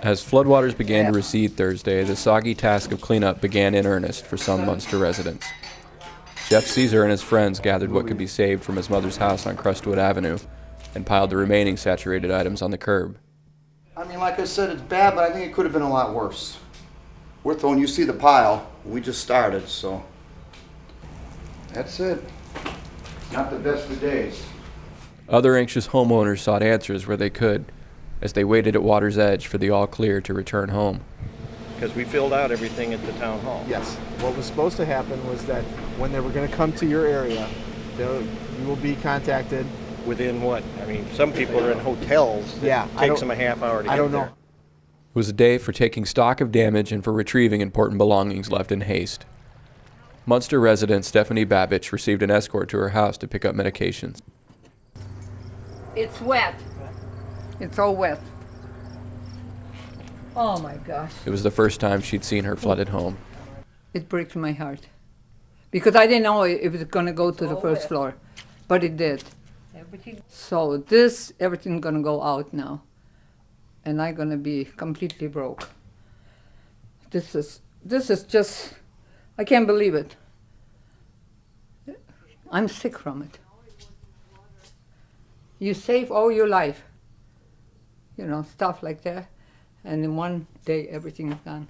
As floodwaters began to recede Thursday, the soggy task of cleanup began in earnest for some Munster residents. Jeff CIESAR and his friends gathered what could be saved from his mother's house on Crestwood Avenue and piled the remaining saturated items on the curb. I mean, like I said, it's bad, but I think it could have been a lot worse. We're throwing, you see the pile, we just started, so that's it. Not the best of days. Other anxious homeowners sought answers where they could, as they waited at water's edge for the all clear to return home. Because we filled out everything at the town hall. Yes. What was supposed to happen was that when they were going to come to your area, you will be contacted. Within what? I mean, some people are in hotels. It takes them a half hour to get there. I don't know. It was a day for taking stock of damage and for retrieving important belongings left in haste. Munster resident Stephanie BABIJ received an escort to her house to pick up medications. It's wet. It's all wet. Oh my gosh. It was the first time she'd seen her flooded home. It breaks my heart. Because I didn't know if it was going to go to the first floor. But it did. So everything's going to go out now. And I'm going to be completely broke. This is just, I can't believe it. I'm sick from it. You save all your life. You know, stuff like that. And in one day, everything is gone.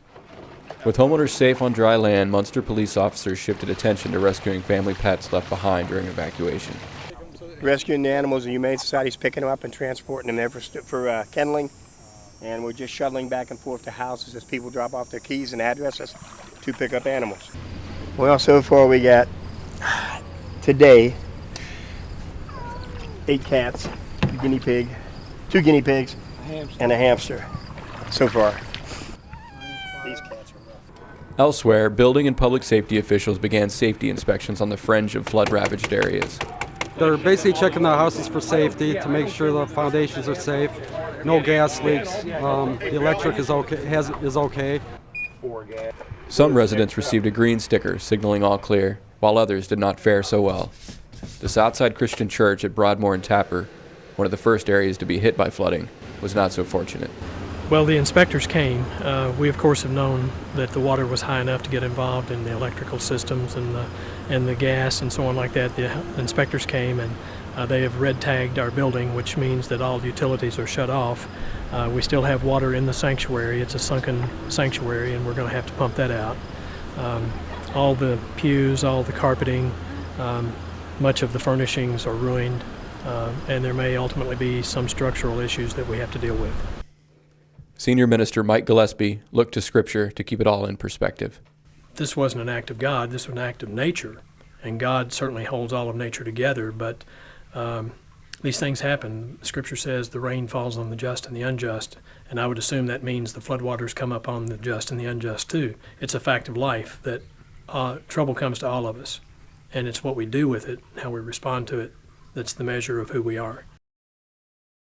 With homeowners safe on dry land, Munster police officers shifted attention to rescuing family pets left behind during evacuation. Rescuing the animals, the Humane Society's picking them up and transporting them there for kenneling. And we're just shuttling back and forth to houses as people drop off their keys and addresses to pick up animals. Well, so far we got, today, 8 cats, a guinea pig, 2 guinea pigs, and a hamster so far. These cats are rough. Elsewhere, building and public safety officials began safety inspections on the fringe of flood-ravaged areas. They're basically checking the houses for safety to make sure the foundations are safe, no gas leaks, the electric is okay. Some residents received a green sticker signaling all clear, while others did not fare so well. The Southside Christian Church at Broadmoor and Tapper, one of the first areas to be hit by flooding, was not so fortunate. Well, the inspectors came. We, of course, have known that the water was high enough to get involved in the electrical systems and the gas and so on like that. The inspectors came and they have red tagged our building, which means that all utilities are shut off. We still have water in the sanctuary. It's a sunken sanctuary, and we're going to have to pump that out. All the pews, all the carpeting, much of the furnishings are ruined, and there may ultimately be some structural issues that we have to deal with. Senior Minister Mike Gillespie looked to Scripture to keep it all in perspective. This wasn't an act of God, this was an act of nature, and God certainly holds all of nature together, but these things happen. Scripture says the rain falls on the just and the unjust, and I would assume that means the floodwaters come up on the just and the unjust too. It's a fact of life that trouble comes to all of us, and it's what we do with it, how we respond to it, that's the measure of who we are.